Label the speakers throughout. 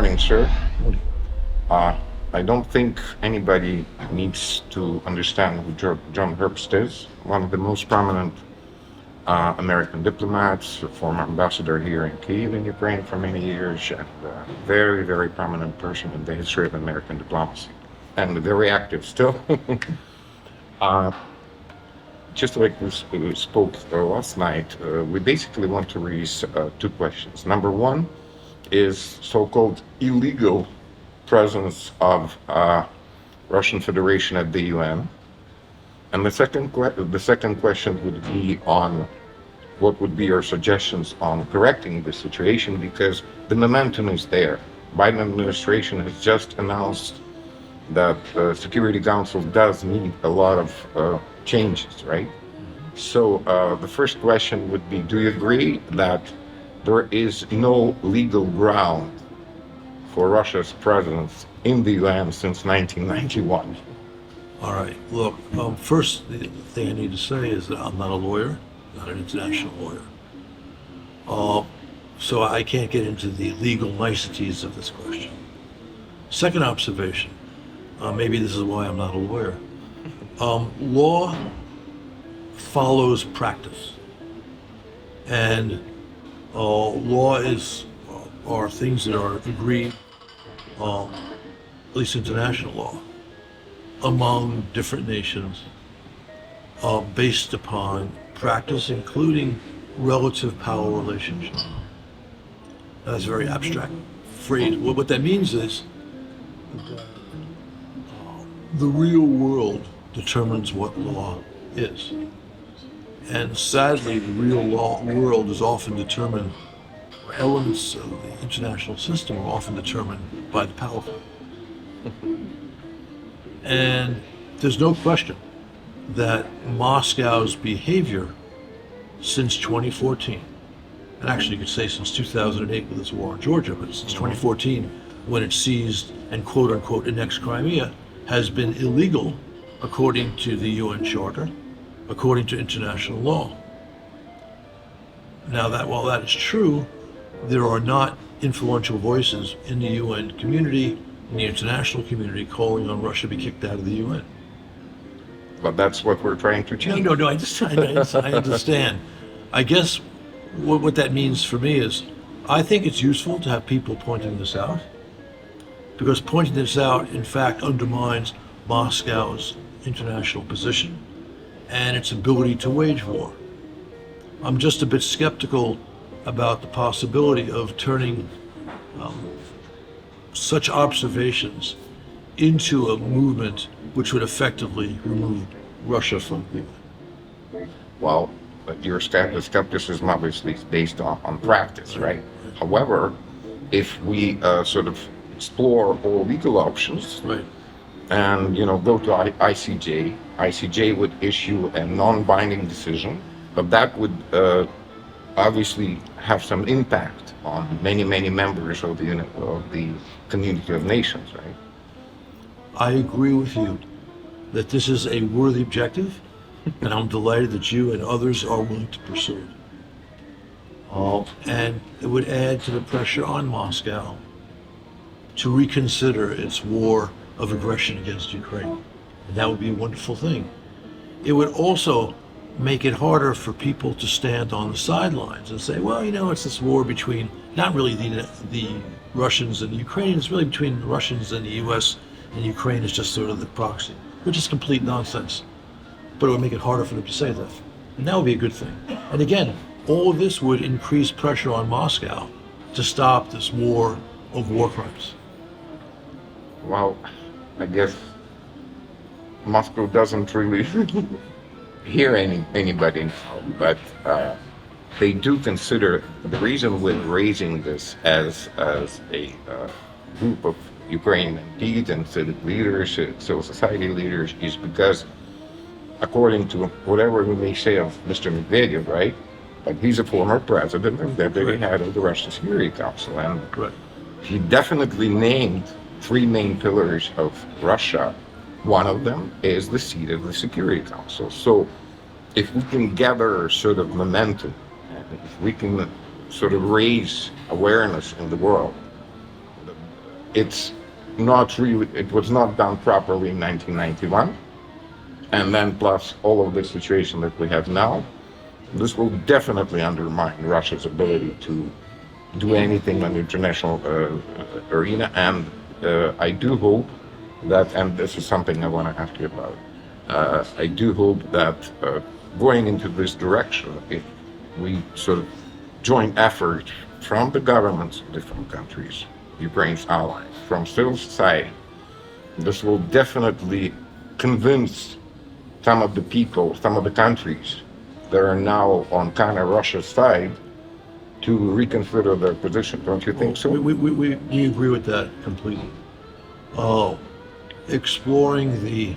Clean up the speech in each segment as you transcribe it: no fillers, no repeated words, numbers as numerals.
Speaker 1: morning, sir. Uh, I don't think anybody needs to understand who John Herbst is. One of the most prominent American diplomats, a former ambassador here in Kyiv in Ukraine for many years, and a very, very prominent person in the history of American diplomacy, and very active still. uh, just like we spoke last night, we basically want to raise two questions. Number one is so-called illegal presence of Russian Federation at the UN, and the second question would be on what would be your suggestions on correcting the situation, because the momentum is there. Biden administration has just announced that the Security Council does need a lot of changes, right? So the first question would be, do you agree that there is no legal ground for Russia's presence in the UN since 1991?
Speaker 2: All right. Look, first, the thing I need to say is that I'm not a lawyer, not an international lawyer. So I can't get into the legal niceties of this question. Second observation, maybe this is why I'm not a lawyer. Law follows practice. And law are things that are agreed, at least international law, among different nations based upon practice, including relative power relationships. That's a very abstract phrase. What that means is that the real world determines what law is. And sadly, the real world is often determined, or elements of the international system are often determined by the powerful. And there's no question that Moscow's behavior since 2014, and actually you could say since 2008 with its war in Georgia, but since 2014 when it seized and quote unquote annexed Crimea, has been illegal according to the UN Charter, according to international law. Now, that while that is true, there are not influential voices in the UN community, in the international community, calling on Russia to be kicked out of the UN.
Speaker 1: But that's what we're trying to change.
Speaker 2: No, I understand. I guess what that means for me is, I think it's useful to have people pointing this out, because pointing this out, in fact, undermines Moscow's international position and its ability to wage war. I'm just a bit skeptical about the possibility of turning such observations into a movement which would effectively remove Russia from the UN.
Speaker 1: Well, but your skepticism obviously is based on practice, right? However, if we sort of explore all legal options,
Speaker 2: right,
Speaker 1: and go to ICJ would issue a non-binding decision, but that would obviously have some impact on many members of the community of nations, right?
Speaker 2: I agree with you that this is a worthy objective, and I'm delighted that you and others are willing to pursue it. And it would add to the pressure on Moscow to reconsider its war of aggression against Ukraine. And that would be a wonderful thing. It would also make it harder for people to stand on the sidelines and say, well, it's this war between, not really the Russians and the Ukrainians, it's really between the Russians and the US, and Ukraine is just sort of the proxy, which is complete nonsense. But it would make it harder for them to say that. And that would be a good thing. And again, all of this would increase pressure on Moscow to stop this war of war crimes.
Speaker 1: Well, I guess Moscow doesn't really hear anybody, but they do consider the reason with raising this as a group of Ukrainian indeed and civic leaders, civil society leaders, is because, according to whatever we may say of Mr. Medvedev, right? But he's a former president and deputy head of the Russian Security Council, and he definitely named three main pillars of Russia. One of them is the seat of the Security Council. So if we can gather sort of momentum, and if we can sort of raise awareness in the world it's not really, it was not done properly in 1991. And then plus all of the situation that we have now, this will definitely undermine Russia's ability to do anything on the international arena. And I do hope that, and this is something I want to ask you about, I do hope that going into this direction, if we sort of joint effort from the governments of different countries, Ukraine's allies, from civil society, this will definitely convince some of the people, some of the countries that are now on kind of Russia's side to reconsider their position. Don't you think so?
Speaker 2: We agree with that completely. Exploring the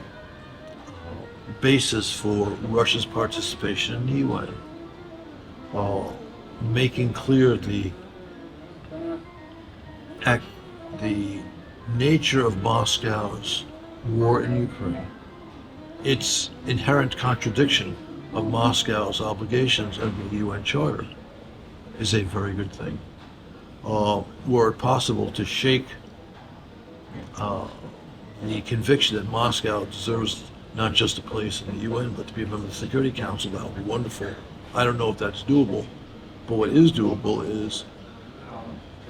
Speaker 2: basis for Russia's participation in the UN, making clear the nature of Moscow's war in Ukraine, its inherent contradiction of Moscow's obligations under the UN Charter, is a very good thing. Were it possible to shake the conviction that Moscow deserves not just a place in the UN, but to be a member of the Security Council, that would be wonderful. I don't know if that's doable, but what is doable is,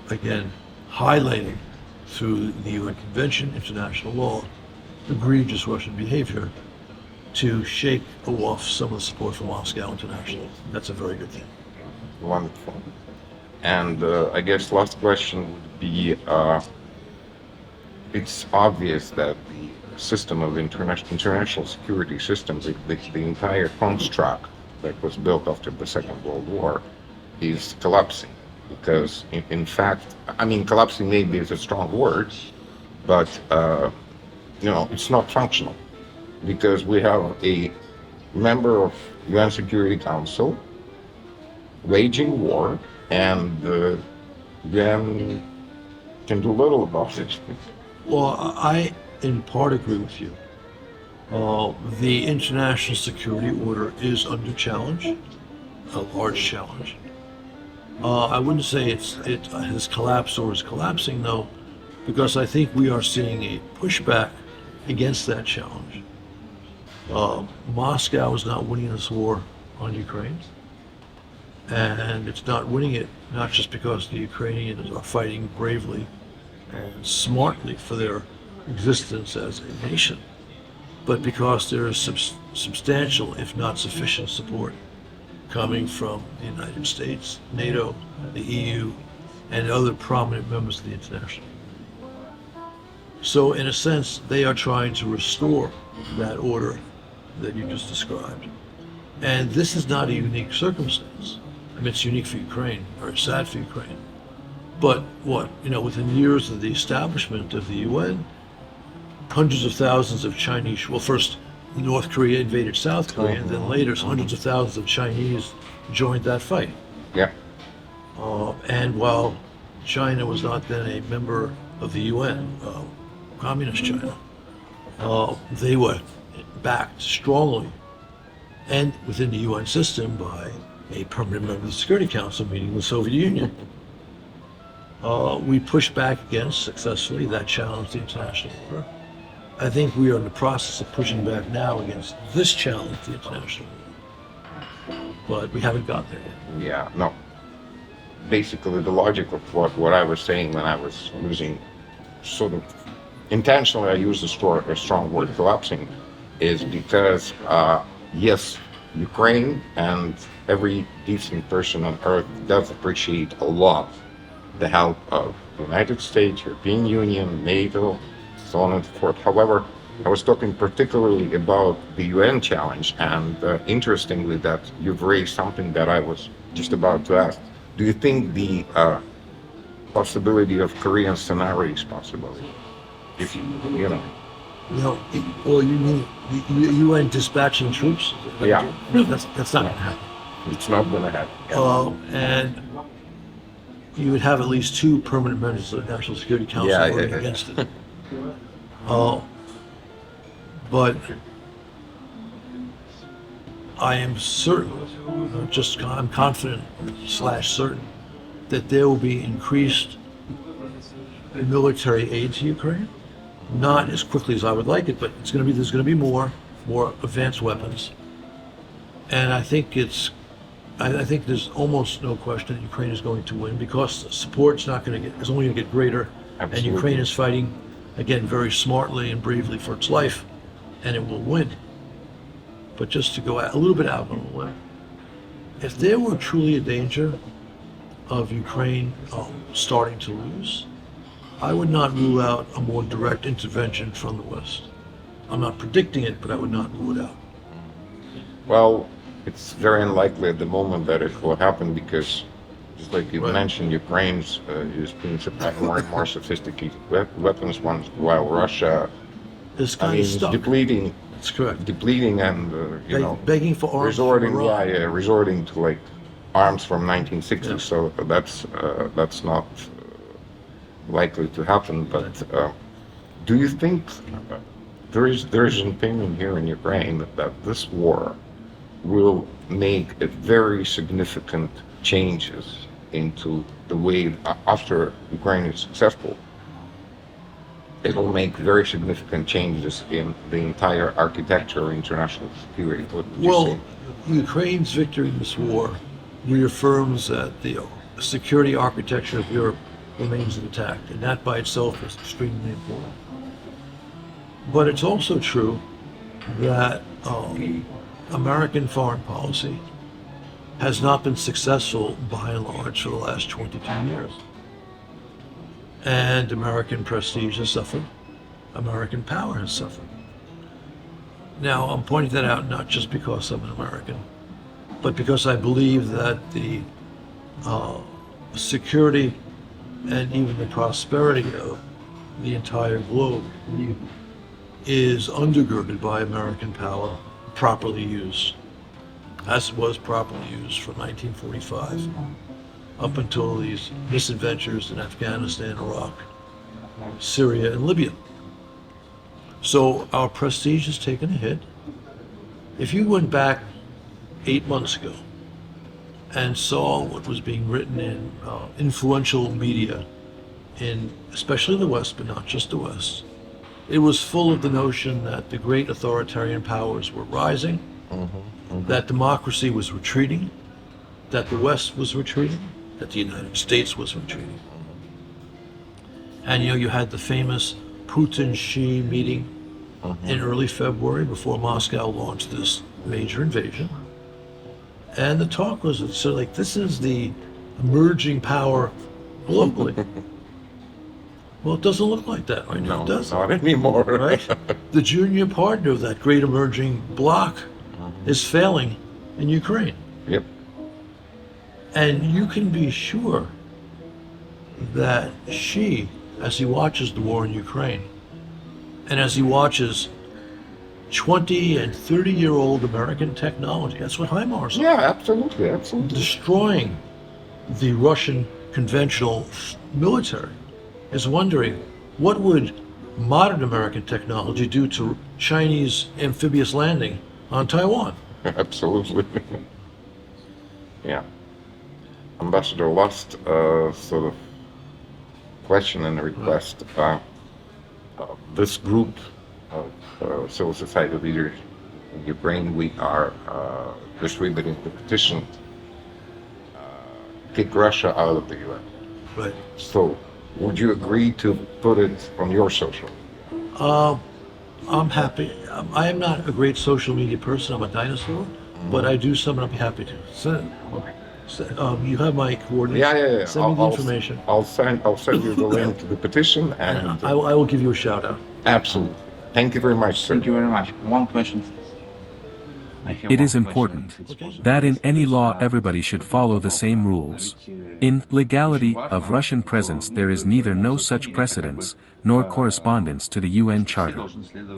Speaker 2: again, highlighting through the UN Convention, international law, egregious Russian behavior to shake off some of the support for Moscow internationally. That's a very good thing.
Speaker 1: Wonderful. And I guess last question would be, it's obvious that the system of international security system, the entire construct that was built after the Second World War is collapsing. Because in fact, I mean, collapsing maybe is a strong word, but it's not functional. Because we have a member of UN Security Council waging war, and UN can do little about it.
Speaker 2: Well, I in part agree with you. The international security order is under challenge, a large challenge. I wouldn't say it has collapsed or is collapsing, though, because I think we are seeing a pushback against that challenge. Moscow is not winning this war on Ukraine, and it's not winning it not just because the Ukrainians are fighting bravely and smartly for their existence as a nation, but because there is substantial, if not sufficient, support coming from the United States, NATO, the EU, and other prominent members of the international. So in a sense, they are trying to restore that order that you just described. And this is not a unique circumstance. I mean, it's unique for Ukraine, very sad for Ukraine. But within years of the establishment of the UN, hundreds of thousands of Chinese, well, first North Korea invaded South Korea, and then later hundreds of thousands of Chinese joined that fight.
Speaker 1: Yeah.
Speaker 2: And while China was not then a member of the UN, communist China, they were backed strongly and within the UN system by a permanent member of the Security Council, meaning the Soviet Union. We pushed back against, successfully, that challenge to the international order. I think we are in the process of pushing back now against this challenge to the international order. But we haven't got there yet.
Speaker 1: Yeah, no. Basically, the logic of what I was saying when I was using sort of intentionally, I used a strong word, collapsing, is because, yes, Ukraine and every decent person on earth does appreciate a lot the help of the United States, European Union, NATO, so on and so forth. However, I was talking particularly about the UN challenge, and interestingly that you've raised something that I was just about to ask. Do you think the possibility of Korean scenario is possible? If
Speaker 2: Well, you mean the UN dispatching troops?
Speaker 1: Yeah.
Speaker 2: That's not going to happen.
Speaker 1: It's not going to happen.
Speaker 2: And you would have at least two permanent members of the National Security Council voting against it. But I am certain, I'm confident / certain, that there will be increased military aid to Ukraine. Not as quickly as I would like it, but there's going to be more advanced weapons. And I think there's almost no question that Ukraine is going to win because support's not going to get, is only going to get greater.
Speaker 1: Absolutely.
Speaker 2: And Ukraine is fighting, again, very smartly and bravely for its life, and it will win. But just to go a little bit out on the limb, if there were truly a danger of Ukraine starting to lose, I would not rule out a more direct intervention from the West. I'm not predicting it, but I would not rule it out.
Speaker 1: Well, it's very unlikely at the moment that it will happen because, just like you mentioned, Ukraine's is being supplied more and more sophisticated weapons, while Russia
Speaker 2: It's kind of
Speaker 1: is
Speaker 2: stuck.
Speaker 1: depleting.
Speaker 2: That's correct.
Speaker 1: Depleting and
Speaker 2: Begging for arms.
Speaker 1: resorting to like arms from 1960s.
Speaker 2: Yeah.
Speaker 1: So that's not likely to happen. But do you think there is an opinion here in Ukraine that this war will make a very significant changes into the way after Ukraine is successful? It will make very significant changes in the entire architecture of international security. What would you say?
Speaker 2: Ukraine's victory in this war reaffirms that the security architecture of Europe remains intact, and that by itself is extremely important. But it's also true that American foreign policy has not been successful by and large for the last 22 years. And American prestige has suffered. American power has suffered. Now, I'm pointing that out not just because I'm an American, but because I believe that the security and even the prosperity of the entire globe is undergirded by American power properly used, as it was properly used from 1945 up until these misadventures in Afghanistan, Iraq, Syria, and Libya. So our prestige has taken a hit. If you went back 8 months ago and saw what was being written in influential media, especially the West, but not just the West, it was full of the notion that the great authoritarian powers were rising, that democracy was retreating, that the West was retreating, that the United States was retreating. And you had the famous Putin-Xi meeting in early February before Moscow launched this major invasion. And the talk was sort of like, this is the emerging power globally. Well, it doesn't look like that right now, does it?
Speaker 1: Not anymore.
Speaker 2: Right? The junior partner of that great emerging bloc is failing in Ukraine.
Speaker 1: Yep.
Speaker 2: And you can be sure that Xi, as he watches the war in Ukraine, and as he watches 20 and 30-year-old American technology, that's what HIMARS are,
Speaker 1: Yeah, absolutely.
Speaker 2: destroying the Russian conventional military, is wondering, what would modern American technology do to Chinese amphibious landing on Taiwan?
Speaker 1: Absolutely. Yeah. Ambassador, last sort of question and request. This group of civil society leaders in Ukraine, we are distributing the petition, kick Russia out of the UN.
Speaker 2: Right.
Speaker 1: So, would you agree to put it on your social?
Speaker 2: I'm happy. I am not a great social media person. I'm a dinosaur, but I do some, and I'll be happy to. You have my coordinates.
Speaker 1: Yeah.
Speaker 2: Send me the information.
Speaker 1: I'll send you the link to the petition, and
Speaker 2: I will give you a shout out.
Speaker 1: absolutely. Thank you very much, sir.
Speaker 3: Thank you very much. One question.
Speaker 4: It is important that in any law everybody should follow the same rules. In legality of Russian presence there is neither no such precedence, nor correspondence to the UN Charter.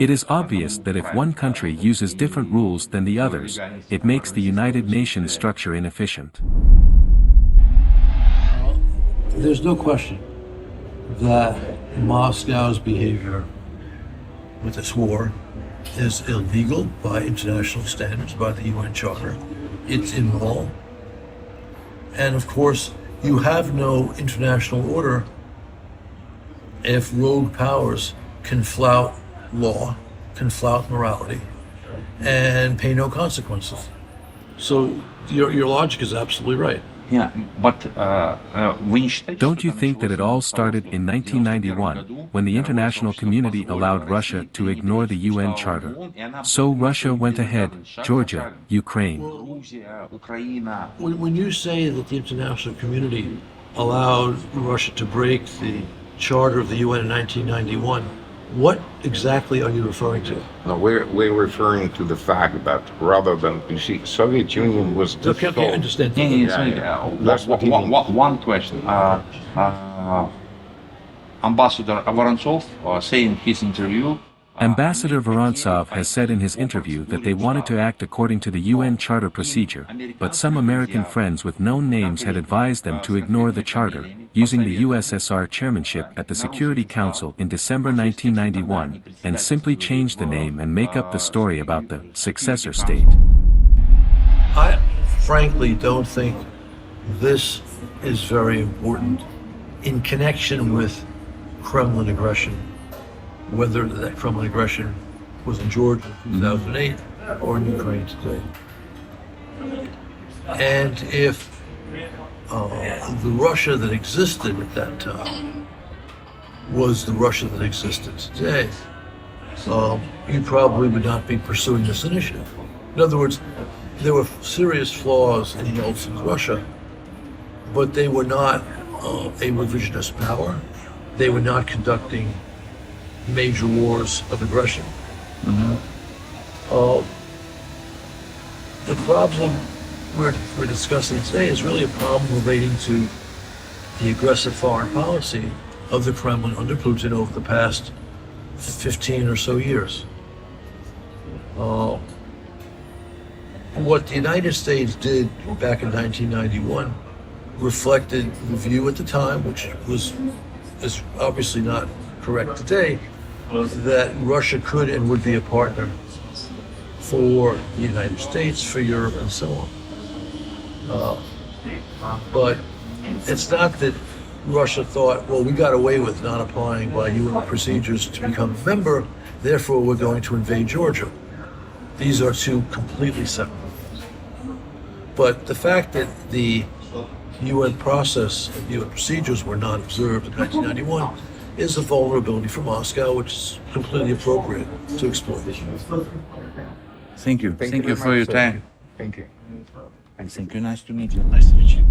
Speaker 4: It is obvious that if one country uses different rules than the others, it makes the United Nations structure inefficient.
Speaker 2: There's no question that Moscow's behavior with this war is illegal by international standards, by the UN Charter. It's immoral. And of course, you have no international order if rogue powers can flout law, can flout morality, and pay no consequences. So your logic is absolutely right.
Speaker 3: Yeah, but вы не считаете,
Speaker 4: Don't
Speaker 3: что
Speaker 4: you
Speaker 3: это
Speaker 4: think that it all
Speaker 3: началось
Speaker 4: started in 1991, when the international community allowed Russia to ignore the UN Charter? So Russia went ahead, Georgia, Ukraine.
Speaker 3: Грузия, Украина.
Speaker 2: When you say that the international community allowed Russia to break the charter of the UN in 1991, what exactly are you referring to?
Speaker 1: No, we're referring to the fact that rather than, you see, Soviet Union was
Speaker 2: Okay,
Speaker 1: difficult.
Speaker 2: okay, I understand.
Speaker 3: Не, не,
Speaker 1: Yeah,
Speaker 3: смотрите,
Speaker 1: yeah. That's what he means.
Speaker 3: one question. Ambassador Vorontsov saying in his interview.
Speaker 4: Ambassador Vorontsov has said in his interview that they wanted to act according to the UN Charter procedure, but some American friends with known names had advised them to ignore the Charter, using the USSR chairmanship at the Security Council in December 1991, and simply change the name and make up the story about the successor state.
Speaker 2: I frankly don't think this is very important in connection with Kremlin aggression, whether that Kremlin aggression was in Georgia in 2008 or in Ukraine today. And if the Russia that existed at that time was the Russia that existed today, you probably would not be pursuing this initiative. In other words, there were serious flaws in Yeltsin's Russia, but they were not a revisionist power. They were not conducting major wars of aggression. The problem we're discussing today is really a problem relating to the aggressive foreign policy of the Kremlin under Putin over the past 15 or so years. What the United States did back in 1991 reflected the view at the time, which is obviously not correct today, that Russia could and would be a partner for the United States, for Europe, and so on. But it's not that Russia thought, well, we got away with not applying by UN procedures to become a member, therefore we're going to invade Georgia. These are two completely separate things. But the fact that the UN process, UN procedures were not observed in 1991 is a vulnerability for Moscow, which is completely appropriate to exploit.
Speaker 3: Thank you. Thank you
Speaker 1: very
Speaker 3: for
Speaker 1: much,
Speaker 3: your
Speaker 1: sir.
Speaker 3: time.
Speaker 1: Thank you.
Speaker 3: Thank you. Nice to meet you. Nice to meet you.